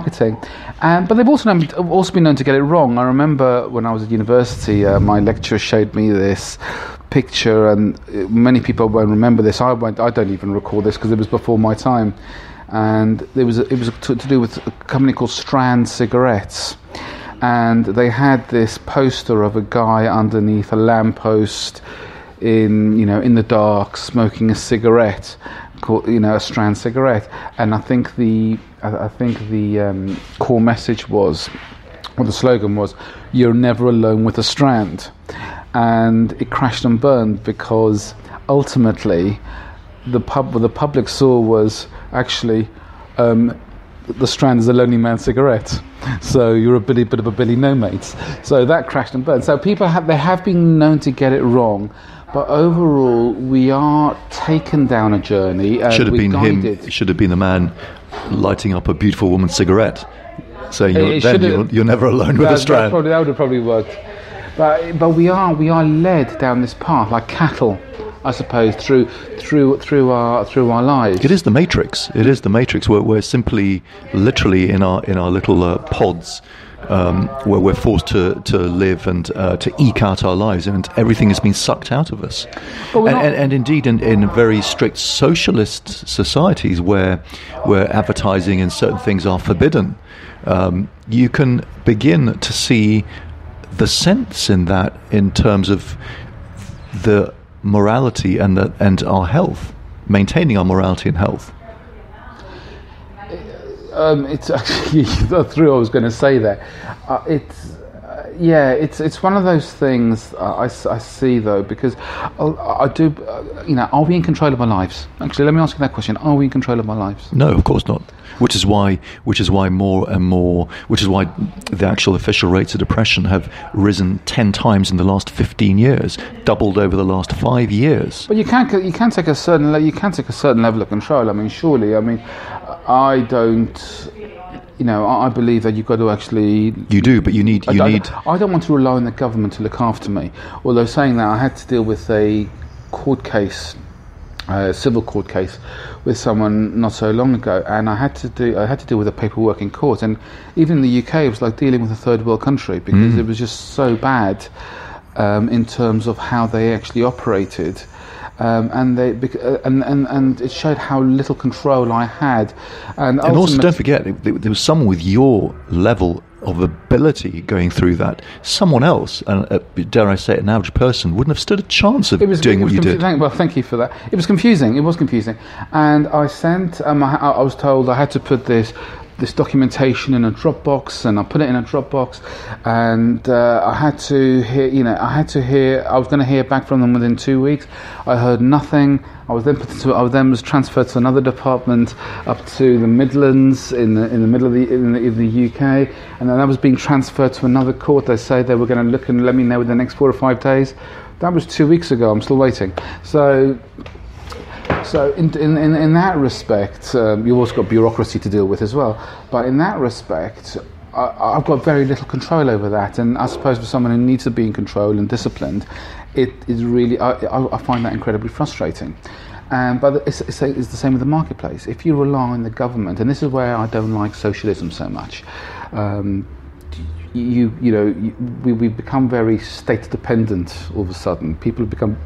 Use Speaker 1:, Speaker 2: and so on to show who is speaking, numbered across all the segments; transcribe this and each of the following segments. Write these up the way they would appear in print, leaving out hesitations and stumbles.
Speaker 1: marketing, but they've also been known to get it wrong. I remember when I was at university, my lecturer showed me this picture, and many people won't remember this. I don't even recall this because it was before my time, and it was to do with a company called Strand Cigarettes, and they had this poster of a guy underneath a lamppost in the dark smoking a cigarette, called a Strand cigarette, and I think the core message was, or the slogan was, "You're never alone with a strand," and it crashed and burned because ultimately what the public saw was actually the Strand is a lonely man's cigarette, so you're a bit of a Billy No Mates. So that crashed and burned. So people have been known to get it wrong. But overall, we are taken down a journey.
Speaker 2: Should have been him. It should have been the man lighting up a beautiful woman's cigarette, saying you're never alone with a strand.
Speaker 1: That would have probably worked. But we are led down this path like cattle, I suppose, through our lives.
Speaker 2: It is the Matrix. It is the Matrix. We're simply, literally in our little pods. Where we're forced to live and to eke out our lives, and everything has been sucked out of us. And indeed, in very strict socialist societies where advertising and certain things are forbidden, you can begin to see the sense in that in terms of the morality and our health, maintaining our morality and health.
Speaker 1: It's actually through. I was going to say that. It's one of those things I see though, because I do. Are we in control of our lives? Actually, let me ask you that question: are we in control of our lives?
Speaker 2: No, of course not. Which is why more and more. Which is why the actual official rates of depression have risen 10 times in the last 15 years, doubled over the last 5 years.
Speaker 1: But you can take a certain level of control. I mean, surely. I mean, I don't. I believe that you've got to actually.
Speaker 2: You do, but you need.
Speaker 1: I don't want to rely on the government to look after me. Although saying that, I had to deal with a court case, a civil court case, with someone not so long ago, and I had to deal with the paperwork in court. And even in the UK, it was like dealing with a third world country because it was just so bad in terms of how they actually operated. And it showed how little control I had, and
Speaker 2: also don't forget there was someone with your level of ability going through that. Someone else, and dare I say, an average person wouldn't have stood a chance of doing what you did.
Speaker 1: Well, thank you for that. It was confusing. And I sent. I was told I had to put this documentation in a Dropbox, and I put it in a Dropbox, and I had to hear. I was going to hear back from them within 2 weeks. I heard nothing. I was then transferred to another department up to the Midlands in the middle of the UK, and then I was being transferred to another court. They say they were going to look and let me know within the next 4 or 5 days. That was 2 weeks ago. I'm still waiting. So in that respect, you've also got bureaucracy to deal with as well. But in that respect, I've got very little control over that. And I suppose for someone who needs to be in control and disciplined, it is really, I find that incredibly frustrating. But it's the same with the marketplace. If you rely on the government, and this is where I don't like socialism so much, we become very state dependent all of a sudden. People have become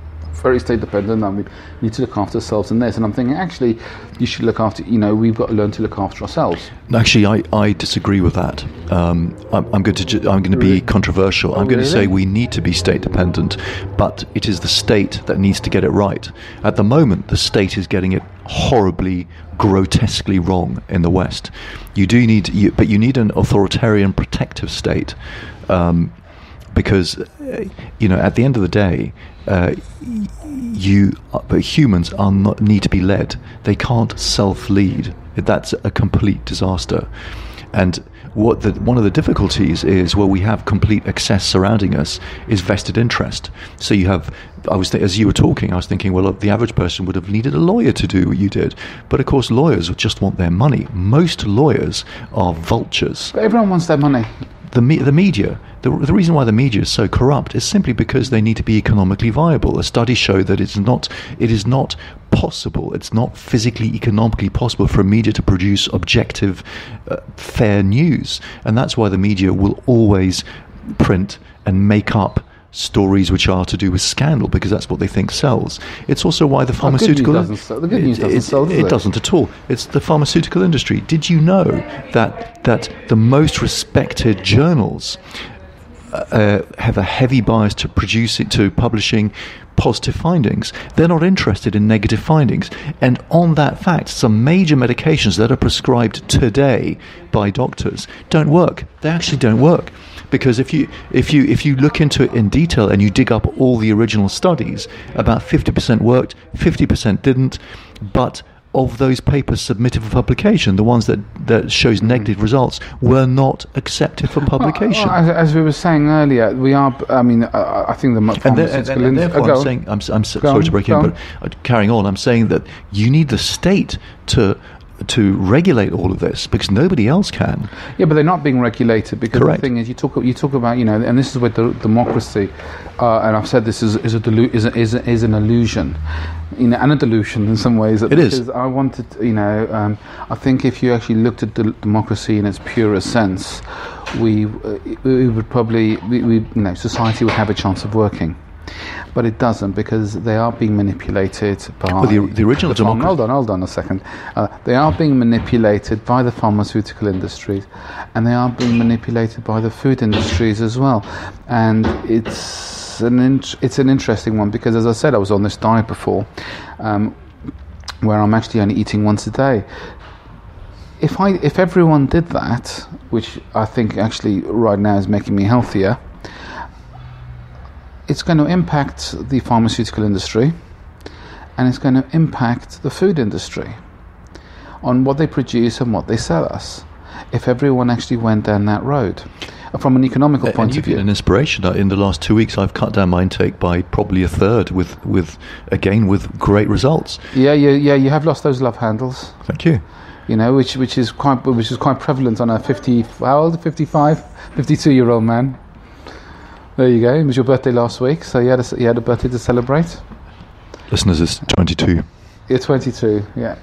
Speaker 1: very state dependent, and we need to look after ourselves in this. And I'm thinking, actually, you should look after. We've got to learn to look after ourselves.
Speaker 2: Actually, I disagree with that. I'm going to be controversial. I'm going to say we need to be state dependent, but it is the state that needs to get it right. At the moment, the state is getting it horribly, grotesquely wrong in the West. You need an authoritarian, protective state. Because at the end of the day, humans need to be led. They can't self-lead. That's a complete disaster. And one of the difficulties is where we have complete excess surrounding us is vested interest. So you have. As you were talking, I was thinking, well, the average person would have needed a lawyer to do what you did. But of course, lawyers just want their money. Most lawyers are vultures.
Speaker 1: But everyone wants their money.
Speaker 2: the media. The reason why the media is so corrupt is simply because they need to be economically viable. The studies show that it is not possible. It's not physically, economically possible for a media to produce objective, fair news, and that's why the media will always print and make up stories which are to do with scandal, because that's what they think sells. It's also why the pharmaceutical
Speaker 1: the good news doesn't sell, does it?
Speaker 2: It doesn't at all. It's the pharmaceutical industry. Did you know that the most respected journals have a heavy bias to publishing positive findings? They're not interested in negative findings. And on that fact, some major medications that are prescribed today by doctors don't work. They actually don't work. Because if you look into it in detail and you dig up all the original studies, about 50% worked, 50% didn't. But of those papers submitted for publication, the ones that shows negative results were not accepted for publication.
Speaker 1: As we were saying earlier, we are. I mean, I think the pharmaceutical
Speaker 2: and therefore, I'm saying, I'm sorry to break in, but carrying on, I'm saying that you need the state to regulate all of this, because nobody else can.
Speaker 1: Yeah, but they're not being regulated, because
Speaker 2: Correct.
Speaker 1: The thing is, you talk about, and this is where the democracy, and I've said this is an illusion, and a delusion in some ways.
Speaker 2: It is.
Speaker 1: I wanted, I think if you actually looked at democracy in its purest sense, we would probably, society would have a chance of working. But it doesn't, because they are being manipulated by...
Speaker 2: Well, the original democracy...
Speaker 1: Hold on a second. They are being manipulated by the pharmaceutical industries, and they are being manipulated by the food industries as well. And it's an interesting one, because, as I said, I was on this diet before, where I'm actually only eating once a day. If everyone did that, which I think actually right now is making me healthier, it's going to impact the pharmaceutical industry, and it's going to impact the food industry on what they produce and what they sell us, if everyone actually went down that road from an economical point of view.
Speaker 2: An inspiration. In the last 2 weeks, I've cut down my intake by probably a third, with great results. Yeah.
Speaker 1: You have lost those love handles.
Speaker 2: Thank you.
Speaker 1: Which is quite prevalent on a 52-year-old man. There you go. It was your birthday last week, so you had a birthday to celebrate.
Speaker 2: Listeners, it's 22. You're
Speaker 1: 22. Yeah.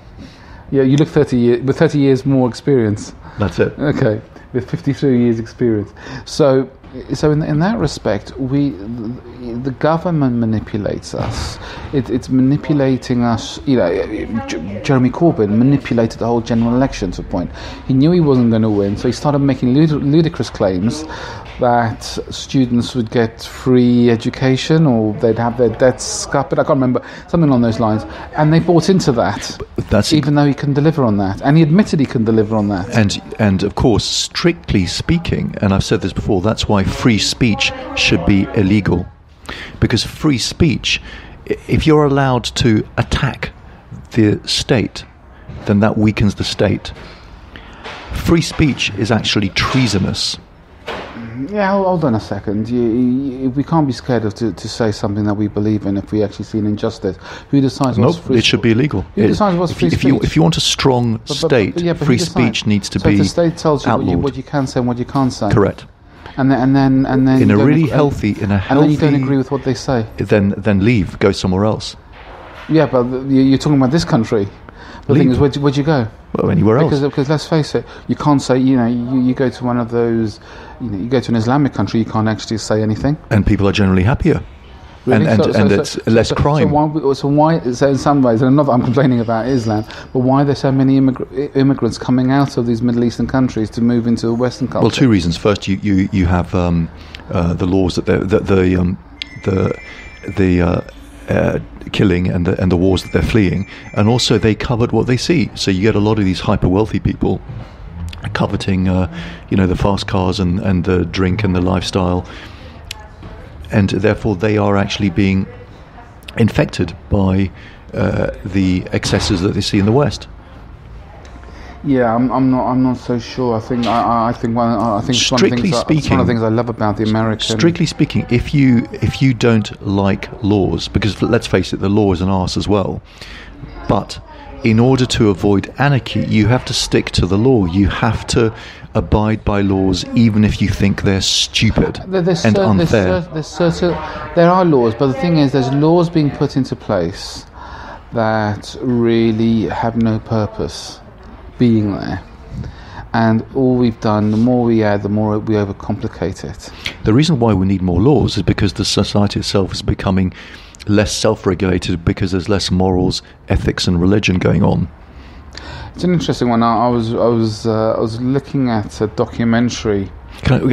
Speaker 1: You look 30 years with 30 years more experience.
Speaker 2: That's it.
Speaker 1: Okay, with 53 years experience. So in that respect, the government manipulates us. It's manipulating us. Jeremy Corbyn manipulated the whole general election to a point. He knew he wasn't going to win, so he started making ludicrous claims that students would get free education, or they'd have their debts scuppered. I can't remember, something along those lines. And they bought into that, even though he couldn't deliver on that. And he admitted he couldn't deliver on that.
Speaker 2: And of course, strictly speaking, and I've said this before, that's why free speech should be illegal. Because free speech, if you're allowed to attack the state, then that weakens the state. Free speech is actually treasonous.
Speaker 1: Yeah, hold on a second. We can't be scared to say something that we believe in if we actually see an injustice. Who decides what's free speech?
Speaker 2: It should be illegal.
Speaker 1: Who decides what's free speech?
Speaker 2: If you want a strong state, free speech needs to be outlawed. So the state tells you
Speaker 1: what you can say and what you can't say.
Speaker 2: Correct.
Speaker 1: And then
Speaker 2: and then you don't
Speaker 1: agree with what they say.
Speaker 2: Then leave, go somewhere else.
Speaker 1: Yeah, but you're talking about this country. The thing is, where'd you go?
Speaker 2: Well, anywhere else.
Speaker 1: Because let's face it, you can't say, you go to one of those, you go to an Islamic country, you can't actually say anything.
Speaker 2: And people are generally happier. Really? And it's less crime.
Speaker 1: So in some ways, and not that I'm complaining about Islam, but why are there so many immigrants coming out of these Middle Eastern countries to move into a Western culture?
Speaker 2: Well, two reasons. First, you have the laws that the killing and the wars that they're fleeing, and also they covered what they see. So you get a lot of these hyper wealthy people coveting, the fast cars and the drink and the lifestyle, and therefore they are actually being infected by the excesses that they see in the West.
Speaker 1: Yeah, I'm not so sure. I think
Speaker 2: strictly
Speaker 1: it's one of the things I love about the American.
Speaker 2: Strictly speaking, if you don't like laws, because let's face it, the law is an arse as well. But in order to avoid anarchy, you have to stick to the law. You have to abide by laws, even if you think they're stupid and unfair.
Speaker 1: There are laws, but the thing is, there's laws being put into place that really have no purpose being there. And all we've done, the more we add, the more we overcomplicate it.
Speaker 2: The reason why we need more laws is because the society itself is becoming less self-regulated, because there's less morals, ethics, and religion going on.
Speaker 1: It's an interesting one. I was looking at a documentary.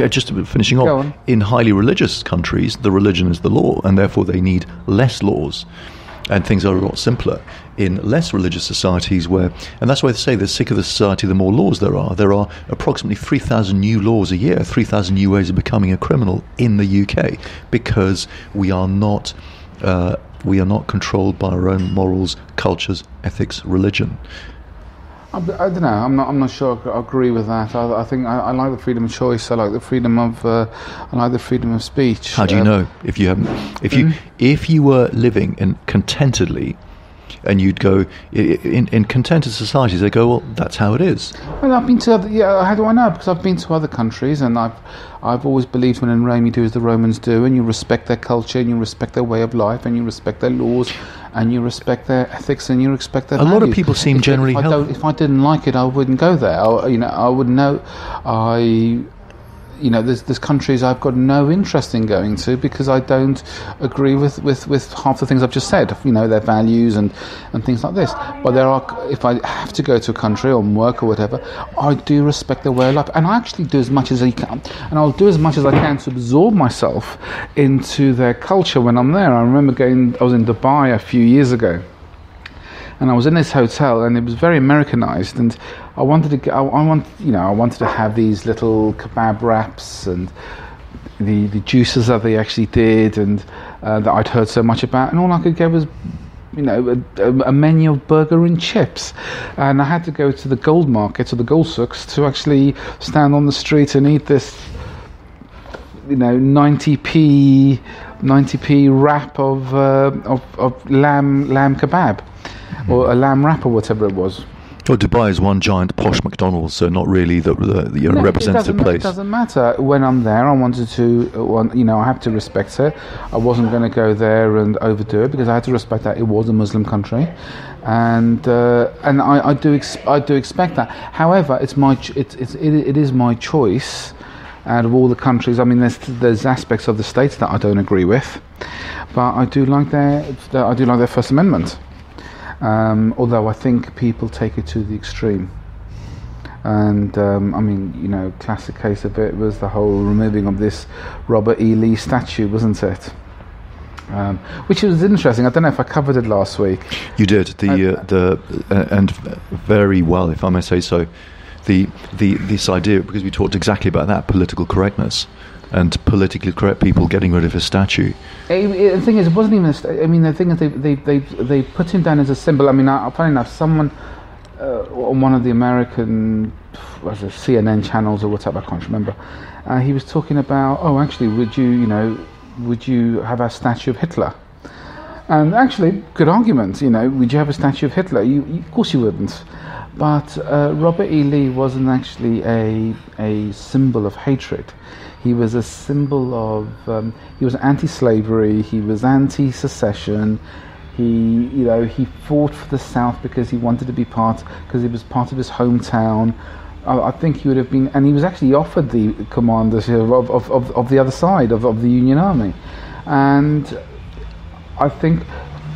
Speaker 2: Just finishing off, in highly religious countries, the religion is the law, and therefore they need less laws, and things are a lot simpler. In less religious societies, and that's why they say the sicker the society, the more laws there are. There are approximately 3,000 new laws a year, 3,000 new ways of becoming a criminal in the UK, because we are not controlled by our own morals, cultures, ethics, religion.
Speaker 1: I don't know. I'm not sure I agree with that. I think I like the freedom of choice. I like the freedom of speech.
Speaker 2: How do you know if you haven't? If you were living contentedly, and you'd go in contented societies, they go, well, that's how it is.
Speaker 1: Well, I've been to how do I know? Because I've been to other countries, and I've always believed when in Rome you do as the Romans do, and you respect their culture, and you respect their way of life, and you respect their laws, and you respect their ethics, and you respect their values.
Speaker 2: A lot of people seem generally healthy.
Speaker 1: If I didn't like it, I wouldn't go there. I would know. There's countries I've got no interest in going to because I don't agree with half the things I've just said. Their values and things like this. But if I have to go to a country or work or whatever, I do respect their way of life, and I actually do as much as I can, and I'll do as much as I can to absorb myself into their culture when I'm there. I remember I was in Dubai a few years ago. And I was in this hotel, and it was very Americanized. And I wanted to have these little kebab wraps and the juices that they actually did, and that I'd heard so much about. And all I could get was, a menu of burger and chips. And I had to go to the gold market or the gold souks to actually stand on the street and eat this, 90p wrap of lamb kebab. Or a lamb wrap or whatever it was.
Speaker 2: Well, Dubai is one giant posh McDonald's, so not really the representative place.
Speaker 1: It doesn't matter. When I'm there, I wanted to, I have to respect it. I wasn't going to go there and overdo it because I had to respect that it was a Muslim country, and I do expect that. However, it is my choice. Out of all the countries, I mean, there's aspects of the states that I don't agree with, but I do like their First Amendment. Although I think people take it to the extreme, and classic case of it was the whole removing of this Robert E. Lee statue, wasn't it? Which was interesting. I don't know if I covered it last week.
Speaker 2: You did and very well, if I may say so. This idea, because we talked exactly about that, political correctness. And politically correct people getting rid of his statue.
Speaker 1: The thing is, it wasn't even. The thing is, they put him down as a symbol. Funny enough, someone on one of the American CNN channels or whatever, I can't remember. He was talking about, actually, would you have a statue of Hitler? And actually, good argument. Would you have a statue of Hitler? Of course you wouldn't. But Robert E. Lee wasn't actually a symbol of hatred. He was a symbol of. He was anti-slavery. He was anti-secession. He fought for the South because he wanted to be because it was part of his hometown. I think he would have been, and he was actually offered the commandership of the other side of the Union Army, and I think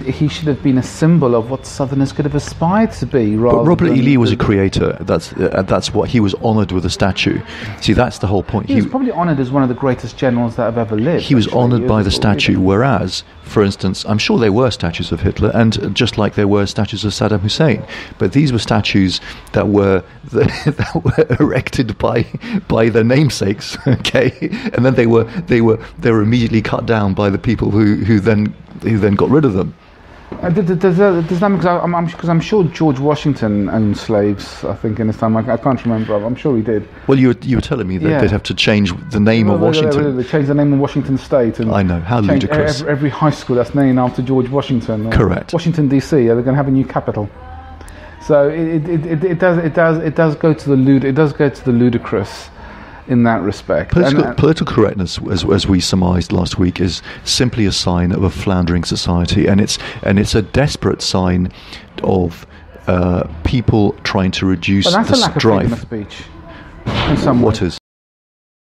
Speaker 1: he should have been a symbol of what Southerners could have aspired to be.
Speaker 2: But Robert E. Lee was a creator. That's what he was honoured with a statue. See, that's the whole point.
Speaker 1: He was probably honoured as one of the greatest generals that have ever lived.
Speaker 2: He was honoured by the statue, whereas, for instance, I'm sure there were statues of Hitler, and just like there were statues of Saddam Hussein, but these were statues that were erected by their namesakes, okay, and then they were immediately cut down by the people who then got rid of them.
Speaker 1: Does that mean, because I'm sure George Washington owned slaves, I think, in his time. I can't remember. I'm sure he did.
Speaker 2: Well, you were telling me that they'd have to change the name of Washington.
Speaker 1: They changed the name of Washington State. And
Speaker 2: I know, how ludicrous.
Speaker 1: Every high school that's named after George Washington.
Speaker 2: Correct.
Speaker 1: Washington, D.C., they're going to have a new capital. So it does go to the ludicrous in that respect.
Speaker 2: Political correctness, as we surmised last week, is simply a sign of a floundering society, and it's a desperate sign of people trying to reduce
Speaker 1: but that's
Speaker 2: the
Speaker 1: a lack
Speaker 2: strife.
Speaker 1: of freedom of speech. In some
Speaker 2: What
Speaker 1: way.
Speaker 2: is?